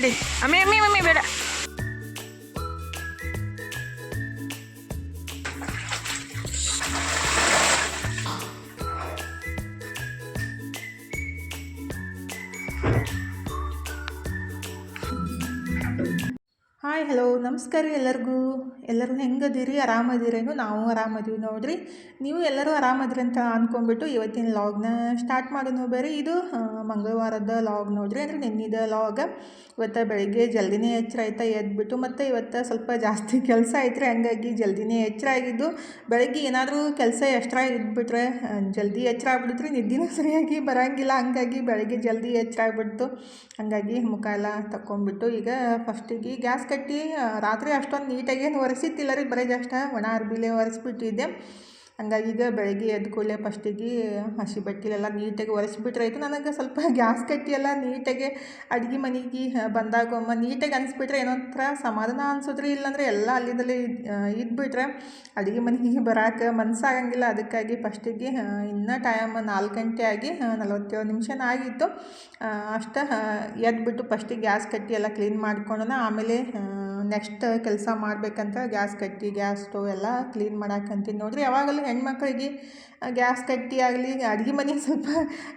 ನಡಿ. ಅಮ್ಮಿ ಅಮ್ಮಿ ಮಮ್ಮಿ ಬೇಡ. ಹಾಯ್ ಹಲೋ ನಮಸ್ಕಾರ ರೀ ಎಲ್ಲರೂ ಹೆಂಗದಿರಿ, ಆರಾಮದಿರೇನು? ನಾವು ಆರಾಮದೀವಿ ನೋಡ್ರಿ. ನೀವು ಎಲ್ಲರೂ ಆರಾಮದಿರಿ ಅಂತ ಅಂದ್ಕೊಂಡ್ಬಿಟ್ಟು ಇವತ್ತಿನ ಲಾಗ್ನ ಸ್ಟಾರ್ಟ್ ಮಾಡೋಣ. ಬೇರೆ ಇದು ಮಂಗಳವಾರದ ಲಾಗ್ ನೋಡ್ರಿ, ಅಂದರೆ ನಿನ್ನಿದ ಲಾಗ್. ಇವತ್ತು ಬೆಳಗ್ಗೆ ಜಲ್ದಿನೇ ಎಚ್ಚರ ಆಯ್ತಾ ಎದ್ಬಿಟ್ಟು, ಮತ್ತು ಇವತ್ತು ಸ್ವಲ್ಪ ಜಾಸ್ತಿ ಕೆಲಸ ಐತ್ರಿ, ಹಂಗಾಗಿ ಜಲ್ದಿನೇ ಎಚ್ಚರ ಆಗಿದ್ದು. ಬೆಳಗ್ಗೆ ಏನಾದರೂ ಕೆಲಸ ಎಕ್ಸ್ಟ್ರಾ ಇದ್ಬಿಟ್ರೆ ಜಲ್ದಿ ಎಚ್ಚರ ಆಗ್ಬಿಡ್ತ್ರಿ, ನಿದ್ದಿನೂ ಸರಿಯಾಗಿ ಬರೋಂಗಿಲ್ಲ. ಹಂಗಾಗಿ ಬೆಳಗ್ಗೆ ಜಲ್ದಿ ಎಚ್ಚರ ಆಗ್ಬಿಡ್ತು. ಹಾಗಾಗಿ ಮುಖ ಎಲ್ಲ ತಕ್ಕೊಂಬಿಟ್ಟು ಈಗ ಫಸ್ಟಿಗೆ ಗ್ಯಾಸ್ ಕಟ್ಟಿ ರಾತ್ರಿ ಅಷ್ಟೊಂದು ನೀಟಾಗೇನು ಒರೆಸಿತ್ತಿಲ್ಲ ರೀ, ಬರೀ ಜಸ್ಟ್ ಒಣ ಅರ್ಬಿಲೆ ಒರೆಸ್ಬಿಟ್ಟಿದ್ದೆ. ಹಂಗಾಗಿ ಈಗ ಬೆಳಗ್ಗೆ ಎದ್ದು ಕೂಡಲೇ ಫಸ್ಟಿಗೆ ಹಸಿ ಬಟ್ಟೆಲೆಲ್ಲ ನೀಟಾಗಿ ಒರೆಸ್ಬಿಟ್ರಾಯ್ತು. ನನಗೆ ಸ್ವಲ್ಪ ಗ್ಯಾಸ್ ಕಟ್ಟಿ ಎಲ್ಲ ನೀಟಾಗಿ ಅಡುಗೆ ಮನೆಗೆ ಬಂದಾಗೊಮ್ಮ ನೀಟಾಗಿ ಅನಿಸ್ಬಿಟ್ರೆ ಏನೋ ಒಂಥರ ಸಮಾಧಾನ ಅನ್ಸೋದ್ರಿ. ಇಲ್ಲಾಂದರೆ ಎಲ್ಲ ಅಲ್ಲಿಂದಲೇ ಇದ್ಬಿಟ್ರೆ ಅಡುಗೆ ಮನೆಗೆ ಬರೋಕೆ ಮನಸ್ಸಾಗಂಗಿಲ್ಲ. ಅದಕ್ಕಾಗಿ ಫಸ್ಟಿಗೆ ಇನ್ನೂ ಟೈಮ್ 4 ಗಂಟೆ ಆಗಿ 47 ನಿಮಿಷನ ಆಗಿತ್ತು. ಅಷ್ಟು ಎದ್ಬಿಟ್ಟು ಫಸ್ಟಿಗೆ ಗ್ಯಾಸ್ ಕಟ್ಟಿ ಎಲ್ಲ ಕ್ಲೀನ್ ಮಾಡ್ಕೊಳ್ಳೋಣ. ಆಮೇಲೆ ನೆಕ್ಸ್ಟ್ ಕೆಲಸ ಮಾಡಬೇಕಂತ ಗ್ಯಾಸ್ ಕಟ್ಟಿ ಗ್ಯಾಸ್ ಸ್ಟವ್ ಎಲ್ಲ ಕ್ಲೀನ್ ಮಾಡಾಕಂತೀನಿ ನೋಡ್ರಿ. ಯಾವಾಗಲೂ ಹೆಣ್ಮಕ್ಳಿಗೆ ಗ್ಯಾಸ್ ಕಟ್ಟಿ ಆಗಲಿ ಅಡುಗೆ ಮನೆಗೆ ಸ್ವಲ್ಪ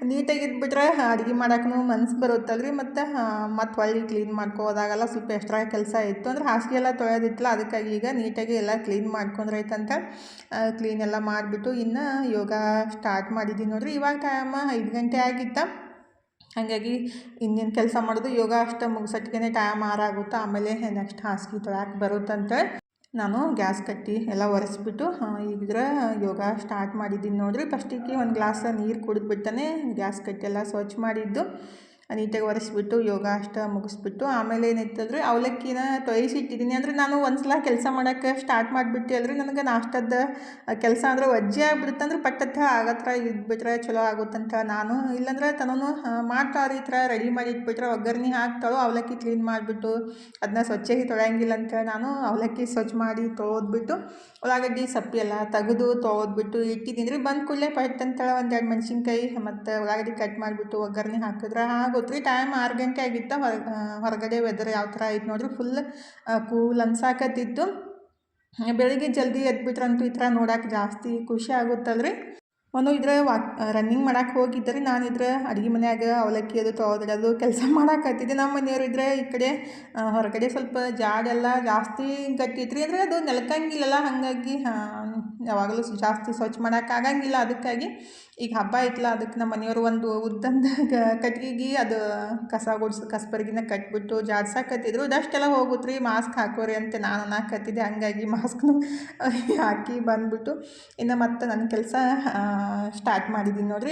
ನೀಟಾಗಿದ್ಬಿಟ್ರೆ ಅಡುಗೆ ಮಾಡೋಕ್ಕೂ ಮನ್ಸು ಬರುತ್ತಲ್ರಿ. ಮತ್ತು ಹೊಳ್ಳಿ ಕ್ಲೀನ್ ಮಾಡ್ಕೋದಾಗಲ್ಲ. ಸ್ವಲ್ಪ ಎಕ್ಸ್ಟ್ರಾ ಕೆಲಸ ಇತ್ತು ಅಂದರೆ ಹಾಸಿಗೆ ಎಲ್ಲ ತೊಳೆಯೋದಿತ್ತಲ್ಲ, ಅದಕ್ಕಾಗಿ ಈಗ ನೀಟಾಗಿ ಎಲ್ಲ ಕ್ಲೀನ್ ಮಾಡ್ಕೊಂಡ್ರೈತಂತ ಕ್ಲೀನ್ ಎಲ್ಲ ಮಾಡಿಬಿಟ್ಟು ಇನ್ನು ಯೋಗ ಸ್ಟಾರ್ಟ್ ಮಾಡಿದ್ದೀನಿ ನೋಡ್ರಿ. ಇವಾಗ ಟೈಮ್ 5 ಗಂಟೆ ಆಗಿತ್ತು. ಹಾಗಾಗಿ ಇನ್ನೇನು ಕೆಲಸ ಮಾಡೋದು ಯೋಗ ಅಷ್ಟು ಮುಗಿಸೋಟ್ಟಿಗೆ ಟೈಮ್ 6 ಆಗುತ್ತೆ. ಆಮೇಲೆ ನೆಕ್ಸ್ಟ್ ಹಾಸಿಗೆ ತೊಳಕ್ಕೆ ಬರುತ್ತಂತ ನಾನು ಗ್ಯಾಸ್ ಕಟ್ಟಿ ಎಲ್ಲ ಒರೆಸ್ಬಿಟ್ಟು ಈಗಿದ್ರೆ ಯೋಗ ಸ್ಟಾರ್ಟ್ ಮಾಡಿದ್ದೀನಿ ನೋಡ್ರಿ. ಫಸ್ಟಿಗೆ ಒಂದು ಗ್ಲಾಸ್ ನೀರು ಕುಡಿದ್ಬಿಟ್ಟನೆ ಗ್ಯಾಸ್ ಕಟ್ಟಿ ಎಲ್ಲ ಸ್ವಚ್ಛ ಮಾಡಿದ್ದು ನೀಟಾಗಿ ಒರೆಸ್ಬಿಟ್ಟು ಯೋಗ ಅಷ್ಟು ಮುಗಿಸ್ಬಿಟ್ಟು ಆಮೇಲೆ ಏನಾಯ್ತಲ್ರಿ ಅವಲಕ್ಕಿನ ತೊಯಿಸಿಟ್ಟಿದ್ದೀನಿ. ಅಂದರೆ ನಾನು ಒಂದು ಸಲ ಕೆಲಸ ಮಾಡೋಕ್ಕೆ ಸ್ಟಾರ್ಟ್ ಮಾಡಿಬಿಟ್ಟು ಅಲ್ರಿ, ನನಗೆ ನಾಷ್ಟದ ಕೆಲಸ ಅಂದರೆ ವಜ್ಜೆ ಆಗ್ಬಿಡುತ್ತೆ. ಅಂದ್ರೆ ಪಟ್ಟತ್ತ ಆಗತ್ರ ಇದ್ಬಿಟ್ರೆ ಚಲೋ ಆಗುತ್ತಂತ ನಾನು, ಇಲ್ಲಾಂದ್ರೆ ತನೂ ಮಾಡ್ತಾವ್ರಿ ಈ ಥರ ರೆಡಿ ಮಾಡಿ ಇಟ್ಬಿಟ್ರೆ ಒಗ್ಗರಣೆ ಹಾಕ್ತಾಳು. ಅವಲಕ್ಕಿ ಕ್ಲೀನ್ ಮಾಡಿಬಿಟ್ಟು ಅದನ್ನ ಸ್ವಚ್ಛಾಗಿ ತೊಳೆಯಂಗಿಲ್ಲ ಅಂತ ನಾನು ಅವಲಕ್ಕಿ ಸ್ವಚ್ಛ ಮಾಡಿ ತೊಳೆದ್ಬಿಟ್ಟು ಉಳ್ಳಾಗಡ್ಡಿ ಸಪ್ಪಿ ಎಲ್ಲ ತೆಗೆದು ತೊಳೆದ್ಬಿಟ್ಟು ಇಟ್ಟಿದ್ದೀನಿ ರೀ. ಬಂದ ಕೂಡಲೇ ಪಟ್ಟಂತ ಒಂದು 2 ಮೆಣಸಿನ್ಕಾಯಿ ಮತ್ತು ಉಳ್ಳಾಗಡ್ಡಿ ಕಟ್ ಮಾಡಿಬಿಟ್ಟು ಒಗ್ಗರಣೆ ಹಾಕಿದ್ರೆ ಆಗೋತ್ರಿ. ಟೈಮ್ 6 ಗಂಟೆ ಆಗಿತ್ತು. ಹೊರಗಡೆ ವೆದರ್ ಯಾವ ಥರ ಐತೆ ನೋಡ್ರಿ, ಫುಲ್ ಕೂಲ್ ಅನ್ಸಾಕತ್ತಿತ್ತು. ಬೆಳಿಗ್ಗೆ ಜಲ್ದಿ ಎದ್ಬಿಟ್ರಂತೂ ಈ ಥರ ನೋಡೋಕೆ ಜಾಸ್ತಿ ಖುಷಿ ಆಗುತ್ತಲ್ರಿ. ಒಂದು ಇದ್ರೆ ರನ್ನಿಂಗ್ ಮಾಡಕ್ಕೆ ಹೋಗಿದ್ದರೆ ನಾನಿದ್ರೆ ಅಡುಗೆ ಮನ್ಯಾಗ ಅವಲಕ್ಕಿ ಅದು ತೊಳೆದಿಡೋದು ಕೆಲಸ ಮಾಡಾಕತ್ತಿದ್ದೆ. ನಮ್ಮ ಮನೆಯವರು ಇದ್ದರೆ ಈ ಕಡೆ ಹೊರಗಡೆ ಸ್ವಲ್ಪ ಜಾಡೆಲ್ಲ ಜಾಸ್ತಿ ಗಟ್ಟಿ ಇತ್ತು ರೀ, ಅಂದರೆ ಅದು ನೆಲಕಂಗಿಲ್ಲಲ್ಲ. ಹಾಗಾಗಿ ಯಾವಾಗಲೂ ಜಾಸ್ತಿ ಸ್ವಚ್ಛ ಮಾಡೋಕ್ಕಾಗಂಗಿಲ್ಲ. ಅದಕ್ಕಾಗಿ ಈಗ ಹಬ್ಬ ಐತಲ್ಲ, ಅದಕ್ಕೆ ನಮ್ಮ ಮನೆಯವರು ಒಂದು ಉದ್ದಂದ ಕಟ್ಗೆಗೆ ಅದು ಕಸಬರ್ಗಿನ ಕಟ್ಬಿಟ್ಟು ಜಾಡ್ಸಾಕತ್ತಿದ್ರು. ಅದಷ್ಟೆಲ್ಲ ಹೋಗುತ್ತೆ ರೀ, ಮಾಸ್ಕ್ ಹಾಕೋರಿ ಅಂತ ನಾನು ಅನ್ನಕತ್ತಿದ್ದೆ. ಹಂಗಾಗಿ ಮಾಸ್ಕ್ನು ಹಾಕಿ ಬಂದುಬಿಟ್ಟು ಇನ್ನು ಮತ್ತೆ ನನ್ನ ಕೆಲಸ ಸ್ಟಾರ್ಟ್ ಮಾಡಿದ್ದೀನಿ ನೋಡ್ರಿ.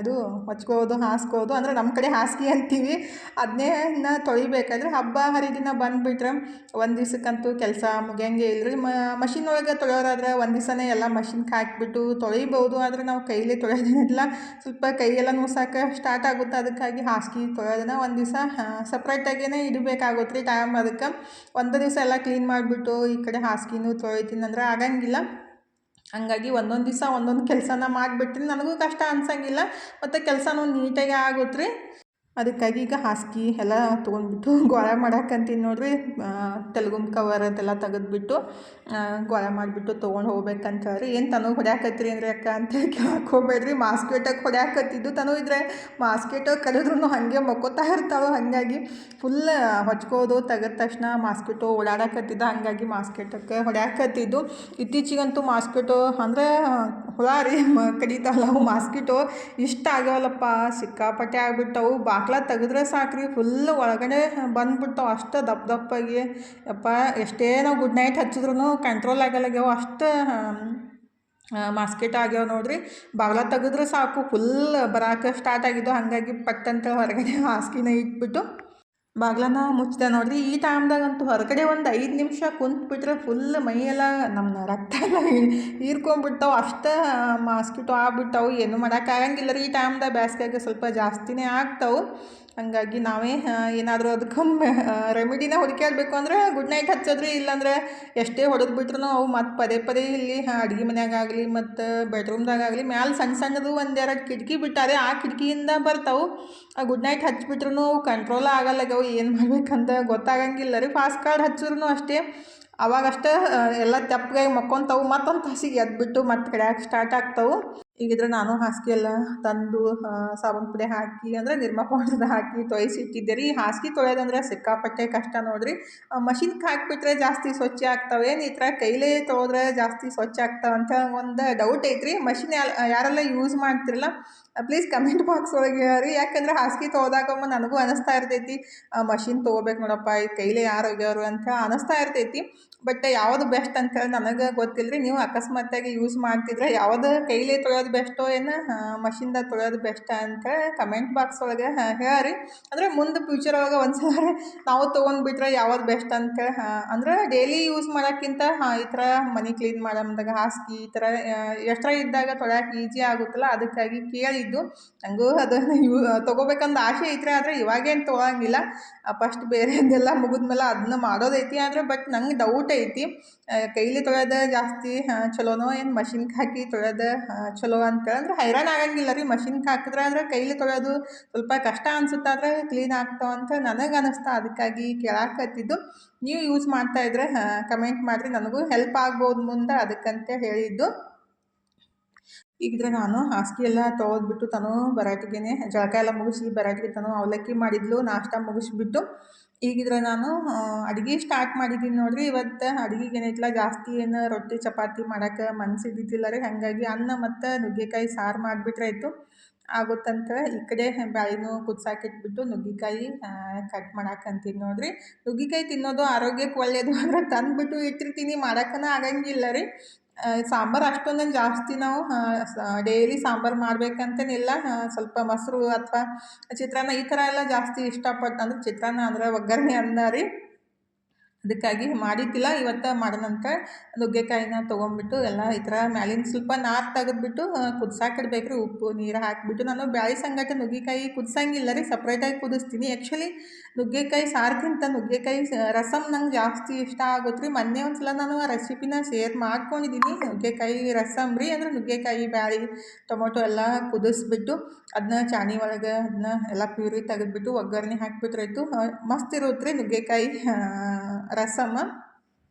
ಇದು ಹೊಚ್ಕೋದು ಹಾಸ್ಕೋದು, ಅಂದರೆ ನಮ್ಮ ಕಡೆ ಹಾಸಿಗೆ ಅಂತೀವಿ, ಅದನ್ನೇ ಇನ್ನು ತೊಳಿಬೇಕಾದ್ರೆ ಹಬ್ಬ ಹರಿದಿನ ಬಂದುಬಿಟ್ರೆ ಒಂದು ದಿವ್ಸಕ್ಕಂತೂ ಕೆಲಸ ಮುಗಿಯಂಗೆ ಇಲ್ಲರಿ. ಮಷಿನ್ ಒಳಗೆ ತೊಳೆಯೋರಾದ್ರೆ ಒಂದು ದಿವಸನೇ ಎಲ್ಲ ಮಷಿನ್ಗೆ ಹಾಕಿಬಿಟ್ಟು ತೊಳಿಬೋದು. ಆದರೆ ನಾವು ಕೈಲೇ ತೊಳೆಯೋದಿಲ್ಲ, ಸ್ವಲ್ಪ ಕೈಯೆಲ್ಲ ನೋಸೋಕೆ ಸ್ಟಾರ್ಟ್ ಆಗುತ್ತೆ. ಅದಕ್ಕಾಗಿ ಹಾಸಿಗೆ ತೊಳೆಯೋದನ್ನ ಒಂದು ದಿವಸ ಸಪ್ರೇಟಾಗೇ ಇಡಬೇಕಾಗುತ್ತೆ ರೀ ಟೈಮ್. ಅದಕ್ಕೆ ಒಂದು ದಿವಸ ಎಲ್ಲ ಕ್ಲೀನ್ ಮಾಡಿಬಿಟ್ಟು ಈ ಕಡೆ ಹಾಸಿಗೆನೂ ತೊಳಿತೀನಿ ಅಂದರೆ ಆಗಂಗಿಲ್ಲ. ಹಂಗಾಗಿ ಒಂದೊಂದು ದಿವಸ ಒಂದೊಂದು ಕೆಲಸನ ಮಾಡಿಬಿಟ್ರಿ ನನಗೂ ಕಷ್ಟ ಅನ್ಸಂಗಿಲ್ಲ, ಮತ್ತು ಕೆಲಸನೂ ನೀಟಾಗಿ ಆಗುತ್ತೆ ರೀ. ಅದಕ್ಕಾಗಿ ಈಗ ಹಾಸಿಗೆ ಎಲ್ಲ ತೊಗೊಂಡ್ಬಿಟ್ಟು ಗೋಳೆ ಮಾಡಾಕಂತೀನಿ ನೋಡ್ರಿ. ತೆಲುಗುಮ್ ಕವರ್ ಅದೆಲ್ಲ ತೆಗೆದ್ಬಿಟ್ಟು ಗೋಳೆ ಮಾಡಿಬಿಟ್ಟು ತೊಗೊಂಡು ಹೋಗ್ಬೇಕಂತ ಹೇಳ್ರಿ. ಏನು ತನೂ ಹೊಡ್ಯಾಕತ್ರಿ ಅಂದರೆ ಅಕ್ಕ ಅಂತ ಕೇಳಕ್ಕೆ ಹೋಗ್ಬೇಡ್ರಿ. ಮಾಸ್ಕಿಟೋಗೆ ಹೊಡ್ಯಾಕತ್ತಿದ್ದು, ತನೂ ಇದ್ರೆ ಮಾಸ್ಕಿಟೋ ಕರೆದ್ರೂ ಹಾಗೆ ಮಕ್ಕೋತಾ ಇರ್ತಾಳು. ಹಾಗಾಗಿ ಫುಲ್ ಹೊಚ್ಕೋದು ತೆಗೆದ ತಕ್ಷಣ ಮಾಸ್ಕಿಟೋ ಓಡಾಡಕತ್ತಿದ್ದು, ಹಾಗಾಗಿ ಮಾಸ್ಕಿಟೋಕ್ಕೆ ಹೊಡ್ಯಾಕತ್ತಿದ್ದು. ಇತ್ತೀಚಿಗಂತೂ ಮಾಸ್ಕಿಟೋ ಅಂದರೆ ಹುಳ ರೀ ಕಡಿತಾವಲ್ಲ ಅವು ಮಾಸ್ಕಿಟೋ ಇಷ್ಟ ಆಗ್ಯಾವಲ್ಲಪ್ಪ, ಸಿಕ್ಕಾಪಟ್ಟೆ ಆಗ್ಬಿಟ್ಟವು. ಬಾಕ್ಲ ತೆಗೆದ್ರೆ ಸಾಕ್ರಿ ಫುಲ್ ಒಳಗಡೆ ಬಂದುಬಿಡ್ತಾವೆ, ಅಷ್ಟು ದಪ್ಪಾಗಿ. ಯಪ್ಪ ಎಷ್ಟೇ ನಾವು ಗುಡ್ ನೈಟ್ ಹಚ್ಚಿದ್ರೂ ಕಂಟ್ರೋಲ್ ಆಗಲ್ಲಾಗ್ಯಾವ, ಅಷ್ಟು ಮಾಸ್ಕಿಟೋ ಆಗ್ಯಾವ ನೋಡ್ರಿ. ಬಾಗ್ಲ ತೆಗೆದ್ರೆ ಸಾಕು ಫುಲ್ ಬರೋಕೆ ಸ್ಟಾರ್ಟ್ ಆಗಿದ್ದು. ಹಾಗಾಗಿ ಪಟ್ಟಂತ ಹೊರಗಡೆ ಹಾಸಿಗೆನ ಇಟ್ಬಿಟ್ಟು ಬಾಗ್ಲನ್ನ ಮುಚ್ಚಿದೆ ನೋಡ್ರಿ. ಈ ಟೈಮ್ದಾಗಂತೂ ಹೊರಗಡೆ ಒಂದು 5 ನಿಮಿಷ ಕುಂತ್ಬಿಟ್ರೆ ಫುಲ್ ಮೈಯೆಲ್ಲ ನಮ್ಮ ರಕ್ತ ಎಲ್ಲ ಹೀರ್ಕೊಂಡ್ಬಿಡ್ತಾವೆ, ಅಷ್ಟು ಮಾಸ್ಕಿಟೋ ಆಗ್ಬಿಟ್ಟವು. ಏನು ಮಾಡೋಕ್ಕಾಗಂಗಿಲ್ಲ ರೀ ಈ ಟೈಮ್ದಾಗ. ಬೇಸಿಗೆಗೆ ಸ್ವಲ್ಪ ಜಾಸ್ತಿನೇ ಆಗ್ತಾವೆ. ಹಾಗಾಗಿ ನಾವೇ ಏನಾದರೂ ಅದಕ್ಕೊಮ್ಮೆ ರೆಮಿಡಿನ ಹುಡುಕ್ಯಾಡಬೇಕು ಅಂದ್ರೆ ಗುಡ್ ನೈಟ್ ಹಚ್ಚೋದ್ರಿ. ಇಲ್ಲಾಂದ್ರೆ ಎಷ್ಟೇ ಹೊಡೆದು ಬಿಟ್ರೂ ಅವು ಮತ್ತು ಪದೇ ಪದೇ ಇಲ್ಲಿ ಅಡುಗೆ ಮನ್ಯಾಗಾಗಲಿ ಮತ್ತು ಬೆಡ್ರೂಮ್ದಾಗಲಿ ಮ್ಯಾಲೆ ಸಣ್ಣ ಸಣ್ಣದು ಒಂದೆರಡು ಕಿಟಕಿ ಬಿಟ್ಟಾರೆ, ಆ ಕಿಟಕಿಯಿಂದ ಬರ್ತಾವೆ. ಗುಡ್ ನೈಟ್ ಹಚ್ಬಿಟ್ರೂ ಅವು ಕಂಟ್ರೋಲ್ ಆಗಲ್ಲಾಗ್ಯಾವು. ಏನು ಮಾಡ್ಬೇಕಂತ ಗೊತ್ತಾಗಂಗಿಲ್ಲ ರೀ. ಫಾಸ್ಟ್ ಕಾರ್ಡ್ ಹಚ್ಚಿದ್ರು ಅಷ್ಟೇ ಅವಾಗಷ್ಟೇ ಎಲ್ಲ ತೆಪ್ಪಗಾಗಿ ಮಕ್ಕೊಂತಾವು. ಮತ್ತೊಂದು ತಾಸಿಗೆ ಎದ್ಬಿಟ್ಟು ಮತ್ತೆ ಕಡ್ಯಾಕೆ ಸ್ಟಾರ್ಟ್ ಆಗ್ತಾವೆ. ಈಗಿದ್ರೆ ನಾನು ಹಾಸಿಗೆ ಎಲ್ಲ ತಂದು ಸಾಬೂನು ಪುಡಿ ಹಾಕಿ ಅಂದರೆ ನಿರ್ಮಾ ಪೌಡ್ರದ ಹಾಕಿ ತೊಯ್ಸಿ ಇಟ್ಟಿದ್ದೆ ರೀ. ಹಾಸಿಗೆ ತೊಳೆಯೋದಂದ್ರೆ ಸಿಕ್ಕಾಪಟ್ಟೆ ಕಷ್ಟ ನೋಡಿರಿ. ಮಷಿನ್ಗೆ ಹಾಕಿಬಿಟ್ರೆ ಜಾಸ್ತಿ ಸ್ವಚ್ಛ ಆಗ್ತಾವೆ, ಏನು ಈ ಥರ ಕೈಲೇ ತೊಳೆದ್ರೆ ಜಾಸ್ತಿ ಸ್ವಚ್ಛ ಆಗ್ತಾವೆ ಅಂತ ಒಂದು ಡೌಟ್ ಐತ್ರಿ. ಮಷಿನ್ ಯಾರೆಲ್ಲ ಯೂಸ್ ಮಾಡ್ತಿರಲ್ಲ ಪ್ಲೀಸ್ ಕಮೆಂಟ್ ಬಾಕ್ಸ್ ಒಳಗೆ ಹೇಳ್ರಿ. ಯಾಕಂದ್ರೆ ಹಾಸಿಗೆ ತೊಳೆದಾಗೊಮ್ಮೆ ನನಗೂ ಅನಿಸ್ತಾ ಇರ್ತೈತಿ ಮಷಿನ್ ತೊಗೋಬೇಕು ನೋಡಪ್ಪ, ಈ ಕೈಲೇ ಯಾರು ಒಗ್ಯೋರು ಅಂತ ಅನಿಸ್ತಾ ಇರ್ತೈತಿ. ಬಟ್ ಯಾವುದು ಬೆಸ್ಟ್ ಅಂತೇಳಿ ನನಗೆ ಗೊತ್ತಿಲ್ಲ ರೀ. ನೀವು ಅಕಸ್ಮಾತಾಗಿ ಯೂಸ್ ಮಾಡ್ತಿದ್ರೆ ಯಾವುದು ಕೈಲೇ ತೊಳೆಯೋದು ಬೆಸ್ಟೋ ಏನು ಮಷಿನ್ದಾಗ ತೊಳೆಯೋದು ಬೆಸ್ಟ ಅಂತ ಕಮೆಂಟ್ ಬಾಕ್ಸ್ ಒಳಗೆ ಹೇಳ್ರಿ. ಅಂದರೆ ಮುಂದೆ ಫ್ಯೂಚರ್ ಒಳಗೆ ಒಂದ್ಸಲ ನಾವು ತೊಗೊಂಡ್ಬಿಟ್ರೆ ಯಾವ್ದು ಬೆಸ್ಟ್ ಅಂತೇಳಿ ಅಂದ್ರೆ ಡೈಲಿ ಯೂಸ್ ಮಾಡೋಕ್ಕಿಂತ ಈ ಥರ ಮನೆ ಕ್ಲೀನ್ ಮಾಡೋದಾಗ ಹಾಸಿಗೆ ಈ ಥರ ಎಷ್ಟರ ಇದ್ದಾಗ ತೊಳ್ಯಾಕೆ ಈಜಿ ಆಗುತ್ತಲ್ಲ, ಅದಕ್ಕಾಗಿ ಕೇಳಿದ್ದು. ನನಗೂ ಅದನ್ನು ತೊಗೋಬೇಕಂದು ಆಸೆ ಐತ್ರಿ. ಆದರೆ ಇವಾಗೇನು ತೊಗೊಳಂಗಿಲ್ಲ. ಫಸ್ಟ್ ಬೇರೆದೆಲ್ಲ ಮುಗಿದ್ಮೇಲೆ ಅದನ್ನ ಮಾಡೋದೈತಿ. ಆದರೆ ಬಟ್ ನಂಗೆ ಡೌಟ್ ಐತಿ ಕೈಲಿ ತೊಳೆಯೋದು ಜಾಸ್ತಿ ಚಲೋನೋ ಏನು ಮಷಿನ್ಗೆ ಹಾಕಿ ತೊಳೆಯೋದು ಚಲೋ ಅಂತೇಳಿ. ಅಂದ್ರೆ ಹೈರಾಣ ಆಗಂಗಿಲ್ಲ ರೀ ಮಷಿನ್ಗೆ ಹಾಕಿದ್ರೆ. ಆದರೆ ಕೈಲಿ ತೊಳೆಯೋದು ಸ್ವಲ್ಪ ಕಷ್ಟ ಅನ್ಸುತ್ತೆ, ಆದರೆ ಕ್ಲೀನ್ ಆಗ್ತಾವಂತ ನನಗೆ ಅನ್ನಿಸ್ತಾ, ಅದಕ್ಕಾಗಿ ಕೇಳಾಕತ್ತಿದ್ದು. ನೀವು ಯೂಸ್ ಮಾಡ್ತಾಯಿದ್ರೆ ಕಮೆಂಟ್ ಮಾಡಿರಿ, ನನಗೂ ಹೆಲ್ಪ್ ಆಗ್ಬೋದು ಮುಂದೆ, ಅದಕ್ಕಂತ ಹೇಳಿದ್ದು. ಈಗಿದ್ರೆ ನಾನು ಹಾಸಿಗೆ ಎಲ್ಲ ತೊಳೆದ್ಬಿಟ್ಟು ತನೂ ಬರಾಟಿಗೆ ಜಳಕ ಎಲ್ಲ ಮುಗಿಸಿ ಬರಾಟಿಗೆ ತನೂ ಅವಲಕ್ಕಿ ಮಾಡಿದ್ಲು, ನಾಷ್ಟ ಮುಗಿಸ್ಬಿಟ್ಟು ಈಗಿದ್ರೆ ನಾನು ಅಡುಗೆ ಸ್ಟಾರ್ಟ್ ಮಾಡಿದ್ದೀನಿ ನೋಡಿರಿ. ಇವತ್ತು ಅಡುಗೆಗೆ ಏನೈತಿಲ್ಲ ಜಾಸ್ತಿ ಏನು ರೊಟ್ಟಿ ಚಪಾತಿ ಮಾಡೋಕೆ ಮನಸ್ಸಿದ್ದಿದ್ದಿಲ್ಲ ರೀ. ಹಾಗಾಗಿ ಅನ್ನ ಮತ್ತು ನುಗ್ಗೆಕಾಯಿ ಸಾರು ಮಾಡಿಬಿಟ್ರೆ ಆಯಿತು ಆಗುತ್ತಂತ ಈ ಕಡೆ ಬ್ಯಾಳಿನೂ ಕುದ್ಸಾಕಿಟ್ಬಿಟ್ಟು ನುಗ್ಗೆಕಾಯಿ ಕಟ್ ಮಾಡಾಕಂತೀನಿ ನೋಡಿರಿ. ನುಗ್ಗೆಕಾಯಿ ತಿನ್ನೋದು ಆರೋಗ್ಯಕ್ಕೆ ಒಳ್ಳೆಯದು, ಅಂದರೆ ತಂದುಬಿಟ್ಟು ಇಟ್ಟಿರ್ತೀನಿ ಮಾಡೋಕ್ಕನ ಆಗಂಗಿಲ್ಲ ರೀ. ಸಾಂಬಾರು ಅಷ್ಟೊಂದೇನು ಜಾಸ್ತಿ ನಾವು ಡೈಲಿ ಸಾಂಬಾರು ಮಾಡ್ಬೇಕಂತೇನಿಲ್ಲ. ಸ್ವಲ್ಪ ಮೊಸರು ಅಥವಾ ಚಿತ್ರಾನ್ನ ಈ ಥರ ಎಲ್ಲ ಜಾಸ್ತಿ ಇಷ್ಟಪಟ್ಟು, ಅಂದ್ರೆ ಚಿತ್ರಾನ್ನ ಅಂದರೆ ಒಗ್ಗರಣೆ ಅನ್ನ ರೀ, ಅದಕ್ಕಾಗಿ ಮಾಡಿದ್ದಿಲ್ಲ. ಇವತ್ತು ಮಾಡೋಣಂತ ನುಗ್ಗೆಕಾಯಿನ ತೊಗೊಂಡ್ಬಿಟ್ಟು ಎಲ್ಲ ಈ ಥರ ಮ್ಯಾಲಿನ ಸ್ವಲ್ಪ ನಾರು ತೆಗೆದ್ಬಿಟ್ಟು ಕುದ್ಸಾಕಿಡ್ಬೇಕು ರೀ. ಉಪ್ಪು ನೀರು ಹಾಕಿಬಿಟ್ಟು ನಾನು ಬ್ಯಾಳಿ ಸಂಗಟ ನುಗ್ಗೆಕಾಯಿ ಕುದಿಸಂಗಿಲ್ಲ ರೀ, ಸಪ್ರೇಟಾಗಿ ಕುದಿಸ್ತೀನಿ. ಆ್ಯಕ್ಚುಲಿ ನುಗ್ಗೆಕಾಯಿ ಸಾರ್ಗಿಂತ ನುಗ್ಗೆಕಾಯಿ ರಸಮ್ ನಂಗೆ ಜಾಸ್ತಿ ಇಷ್ಟ ಆಗುತ್ತೆ ರೀ. ಮೊನ್ನೆ ಒಂದು ಸಲ ನಾನು ಆ ರೆಸಿಪಿನ ಶೇರ್ ಮಾಡ್ಕೊಂಡಿದ್ದೀನಿ. ನುಗ್ಗೆಕಾಯಿ ರಸಮ್ ರೀ, ಅಂದರೆ ನುಗ್ಗೆಕಾಯಿ ಬ್ಯಾಳಿ ಟೊಮೊಟೊ ಎಲ್ಲ ಕುದಿಸ್ಬಿಟ್ಟು ಅದನ್ನ ಚಾಣಿ ಒಳಗೆ ಅದನ್ನ ಎಲ್ಲ ಪ್ಯೂರಿ ತೆಗೆದ್ಬಿಟ್ಟು ಒಗ್ಗರಣೆ ಹಾಕಿಬಿಟ್ರಾಯ್ತು. ಮಸ್ತ್ ಇರುತ್ತೆ ರೀ ನುಗ್ಗೆಕಾಯಿ ರಸಮ್ಮ.